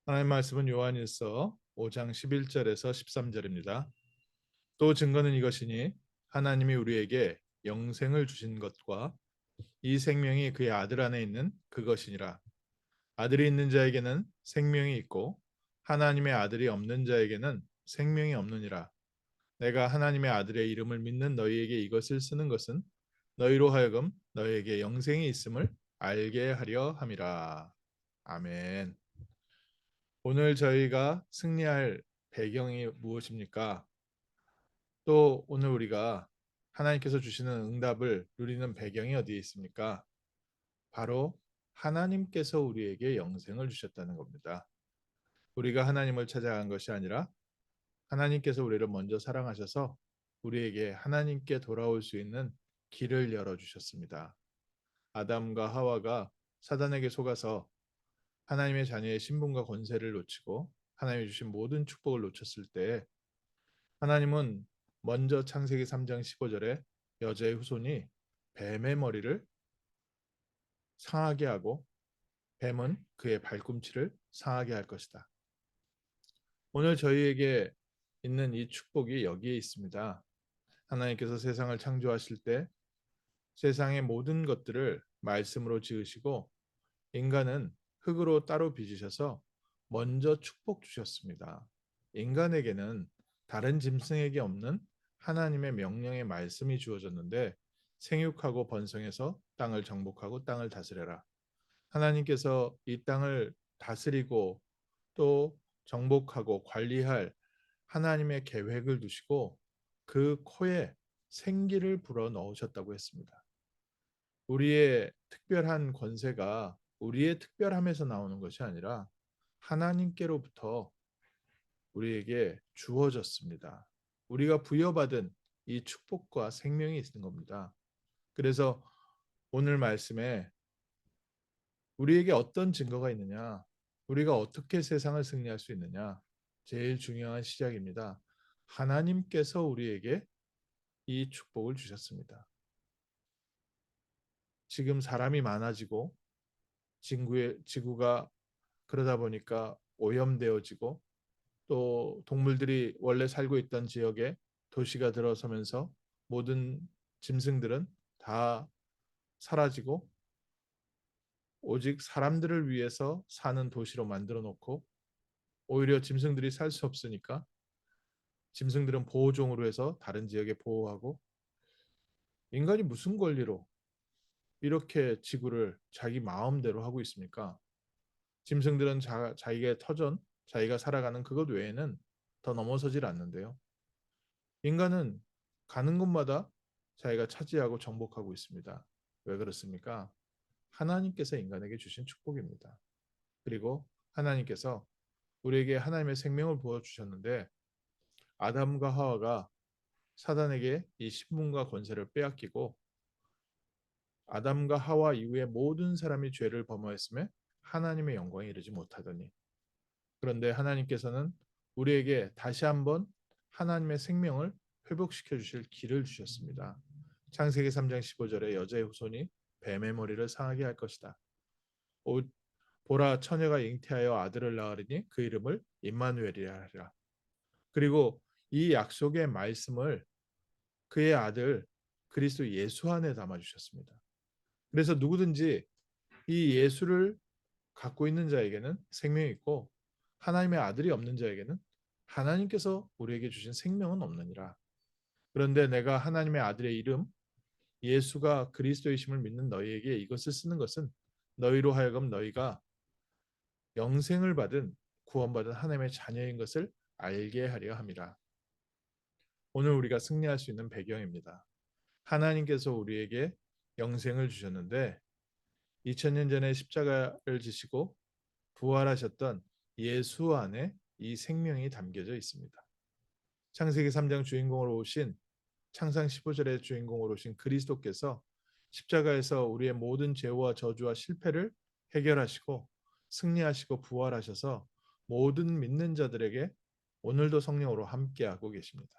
하나님 말씀은 요한일서 5장 11절에서 13절입니다. 또 증거는 이것이니 하나님이 우리에게 영생을 주신 것과 이 생명이 그의 아들 안에 있는 그것이니라. 아들이 있는 자에게는 생명이 있고 하나님의 아들이 없는 자에게는 생명이 없느니라. 내가 하나님의 아들의 이름을 믿는 너희에게 이것을 쓰는 것은 너희로 하여금 너희에게 영생이 있음을 알게 하려 함이라. 아멘. 오늘 저희가 승리할 배경이 무엇입니까? 또 오늘 우리가 하나님께서 주시는 응답을 누리는 배경이 어디에 있습니까? 바로 하나님께서 우리에게 영생을 주셨다는 겁니다. 우리가 하나님을 찾아간 것이 아니라 하나님께서 우리를 먼저 사랑하셔서 우리에게 하나님께 돌아올 수 있는 길을 열어주셨습니다. 아담과 하와가 사단에게 속아서 하나님의 자녀의 신분과 권세를 놓치고 하나님이 주신 모든 축복을 놓쳤을 때 하나님은 먼저 창세기 3장 15절에 여자의 후손이 뱀의 머리를 상하게 하고 뱀은 그의 발꿈치를 상하게 할 것이다. 오늘 저희에게 있는 이 축복이 여기에 있습니다. 하나님께서 세상을 창조하실 때 세상의 모든 것들을 말씀으로 지으시고 인간은 흙으로 따로 빚으셔서 먼저 축복 주셨습니다. 인간에게는 다른 짐승에게 없는 하나님의 명령의 말씀이 주어졌는데 생육하고 번성해서 땅을 정복하고 땅을 다스려라. 하나님께서 이 땅을 다스리고 또 정복하고 관리할 하나님의 계획을 두시고 그 코에 생기를 불어 넣으셨다고 했습니다. 우리의 특별한 권세가 우리의 특별함에서 나오는 것이 아니라 하나님께로부터 우리에게 주어졌습니다. 우리가 부여받은 이 축복과 생명이 있는 겁니다. 그래서 오늘 말씀에 우리에게 어떤 증거가 있느냐, 우리가 어떻게 세상을 승리할 수 있느냐, 제일 중요한 시작입니다. 하나님께서 우리에게 이 축복을 주셨습니다. 지금 사람이 많아지고 지구가 그러다 보니까 오염되어지고 또 동물들이 원래 살고 있던 지역에 도시가 들어서면서 모든 짐승들은 다 사라지고 오직 사람들을 위해서 사는 도시로 만들어 놓고 오히려 짐승들이 살 수 없으니까 짐승들은 보호종으로 해서 다른 지역에 보호하고 인간이 무슨 권리로 이렇게 지구를 자기 마음대로 하고 있습니까? 짐승들은 자기의 터전, 자기가 살아가는 그것 외에는 더 넘어서질 않는데요. 인간은 가는 곳마다 자기가 차지하고 정복하고 있습니다. 왜 그렇습니까? 하나님께서 인간에게 주신 축복입니다. 그리고 하나님께서 우리에게 하나님의 생명을 부어주셨는데 아담과 하와가 사단에게 이 신분과 권세를 빼앗기고 아담과 하와 이후에 모든 사람이 죄를 범하였음에 하나님의 영광에 이르지 못하더니 그런데 하나님께서는 우리에게 다시 한번 하나님의 생명을 회복시켜 주실 길을 주셨습니다. 창세기 3장 15절에 여자의 후손이 뱀의 머리를 상하게 할 것이다. 보라 처녀가 잉태하여 아들을 낳으리니 그 이름을 임마누엘이라 하리라. 그리고 이 약속의 말씀을 그의 아들 그리스도 예수 안에 담아 주셨습니다. 그래서 누구든지 이 예수를 갖고 있는 자에게는 생명이 있고 하나님의 아들이 없는 자에게는 하나님께서 우리에게 주신 생명은 없느니라. 그런데 내가 하나님의 아들의 이름 예수가 그리스도이심을 믿는 너희에게 이것을 쓰는 것은 너희로 하여금 너희가 영생을 받은 구원받은 하나님의 자녀인 것을 알게 하려 함이라. 오늘 우리가 승리할 수 있는 배경입니다. 하나님께서 우리에게 영생을 주셨는데 2000년 전에 십자가를 지시고 부활하셨던 예수 안에 이 생명이 담겨져 있습니다. 창세기 3장 주인공으로 오신 창상 15절의 주인공으로 오신 그리스도께서 십자가에서 우리의 모든 죄와 저주와 실패를 해결하시고 승리하시고 부활하셔서 모든 믿는 자들에게 오늘도 성령으로 함께하고 계십니다.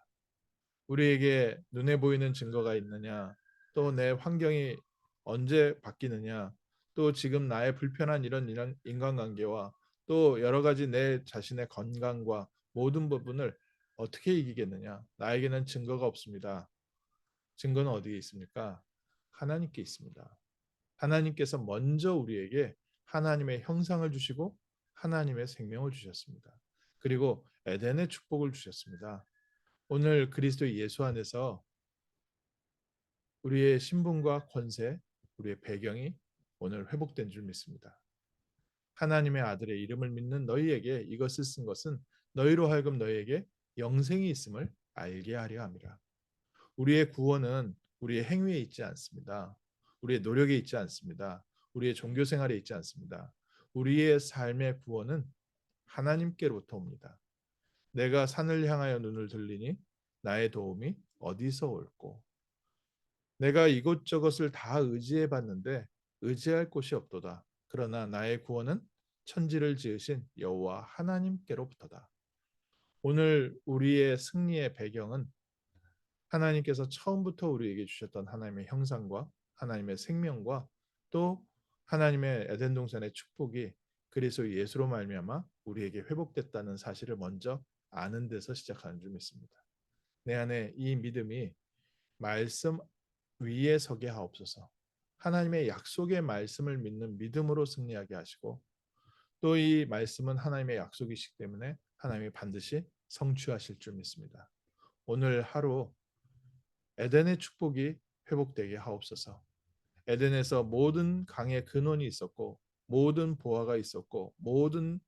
우리에게 눈에 보이는 증거가 있느냐, 또 내 환경이 언제 바뀌느냐, 또 지금 나의 불편한 이런 인간관계와 또 여러 가지 내 자신의 건강과 모든 부분을 어떻게 이기겠느냐? 나에게는 증거가 없습니다. 증거는 어디에 있습니까? 하나님께 있습니다. 하나님께서 먼저 우리에게 하나님의 형상을 주시고 하나님의 생명을 주셨습니다. 그리고 에덴의 축복을 주셨습니다. 오늘 그리스도 예수 안에서 우리의 신분과 권세, 우리의 배경이 오늘 회복된 줄 믿습니다. 하나님의 아들의 이름을 믿는 너희에게 이것을 쓴 것은 너희로 하여금 너희에게 영생이 있음을 알게 하려 함이라. 우리의 구원은 우리의 행위에 있지 않습니다. 우리의 노력에 있지 않습니다. 우리의 종교 생활에 있지 않습니다. 우리의 삶의 구원은 하나님께로부터 옵니다. 내가 산을 향하여 눈을 들리니 나의 도움이 어디서 올꼬? 내가 이것저것을 다 의지해 봤는데 의지할 곳이 없도다. 그러나 나의 구원은 천지를 지으신 여호와 하나님께로부터다. 오늘 우리의 승리의 배경은 하나님께서 처음부터 우리에게 주셨던 하나님의 형상과 하나님의 생명과 또 하나님의 에덴 동산의 축복이 그리스도 예수로 말미암아 우리에게 회복됐다는 사실을 먼저 아는 데서 시작하는 줄 믿습니다. 내 안에 이 믿음이 말씀 위에 서게 하옵소서. 하나님의 약속의 말씀을 믿는 믿음으로 승리하게 하시고 또 이 말씀은 하나님의 약속이시기 때문에 하나님이 반드시 성취하실 줄 믿습니다. 오늘 하루 에덴의 축복이 회복되게 하옵소서. 에덴에서 모든 강의 근원이 있었고 모든 보화가 있었고 모든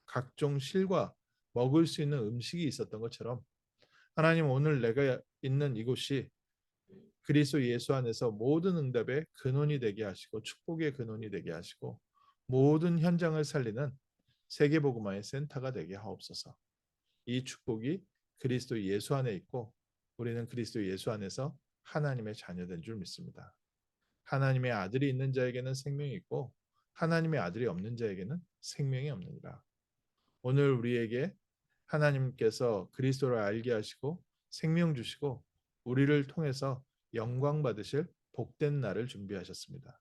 각종 실과 먹을 수 있는 음식이 있었던 것처럼 하나님 오늘 내가 있는 이곳이 그리스도 예수 안에서 모든 응답의 근원이 되게 하시고 축복의 근원이 되게 하시고 모든 현장을 살리는 세계복음화의 센터가 되게 하옵소서. 이 축복이 그리스도 예수 안에 있고 우리는 그리스도 예수 안에서 하나님의 자녀된 줄 믿습니다. 하나님의 아들이 있는 자에게는 생명이 있고 하나님의 아들이 없는 자에게는 생명이 없느니라. 오늘 우리에게 하나님께서 그리스도를 알게 하시고 생명 주시고 우리를 통해서 영광 받으실 복된 날을 준비하셨습니다.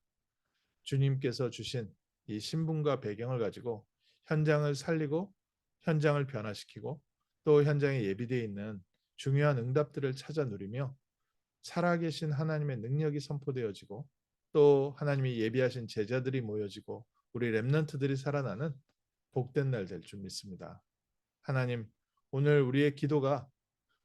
주님께서 주신 이 신분과 배경을 가지고 현장을 살리고 현장을 변화시키고 또 현장에 예비되어 있는 중요한 응답들을 찾아 누리며 살아계신 하나님의 능력이 선포되어지고 또 하나님이 예비하신 제자들이 모여지고 우리 렘넌트들이 살아나는 복된 날 될 줄 믿습니다. 하나님, 오늘 우리의 기도가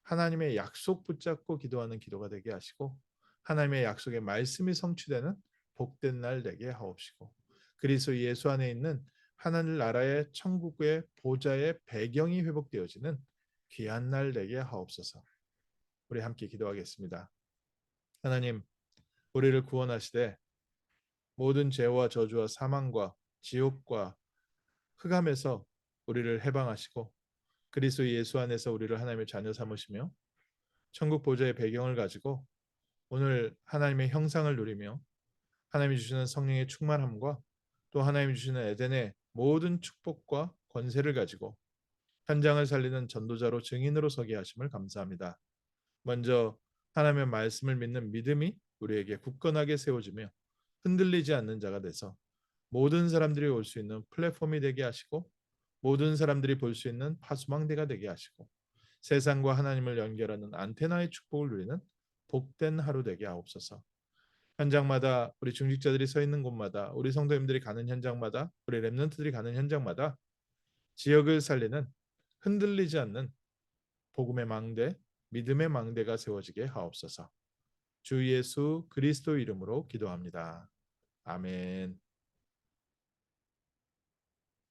하나님의 약속 붙잡고 기도하는 기도가 되게 하시고 하나님의 약속의 말씀이 성취되는 복된 날 되게 하옵시고 그리스도 예수 안에 있는 하나님 나라의 천국의 보좌의 배경이 회복되어지는 귀한 날 되게 하옵소서. 우리 함께 기도하겠습니다. 하나님, 우리를 구원하시되 모든 죄와 저주와 사망과 지옥과 흑암에서 우리를 해방하시고 그리스도 예수 안에서 우리를 하나님의 자녀 삼으시며 천국 보좌의 배경을 가지고 오늘 하나님의 형상을 누리며 하나님이 주시는 성령의 충만함과 또 하나님이 주시는 에덴의 모든 축복과 권세를 가지고 현장을 살리는 전도자로 증인으로 서게 하심을 감사합니다. 먼저 하나님의 말씀을 믿는 믿음이 우리에게 굳건하게 세워지며 흔들리지 않는 자가 돼서 모든 사람들이 올 수 있는 플랫폼이 되게 하시고 모든 사람들이 볼 수 있는 파수망대가 되게 하시고 세상과 하나님을 연결하는 안테나의 축복을 누리는 복된 하루 되게 하옵소서. 현장마다 우리 중직자들이 서 있는 곳마다 우리 성도님들이 가는 현장마다 우리 렘넌트들이 가는 현장마다 지역을 살리는 흔들리지 않는 복음의 망대, 믿음의 망대가 세워지게 하옵소서. 주 예수 그리스도 이름으로 기도합니다. 아멘.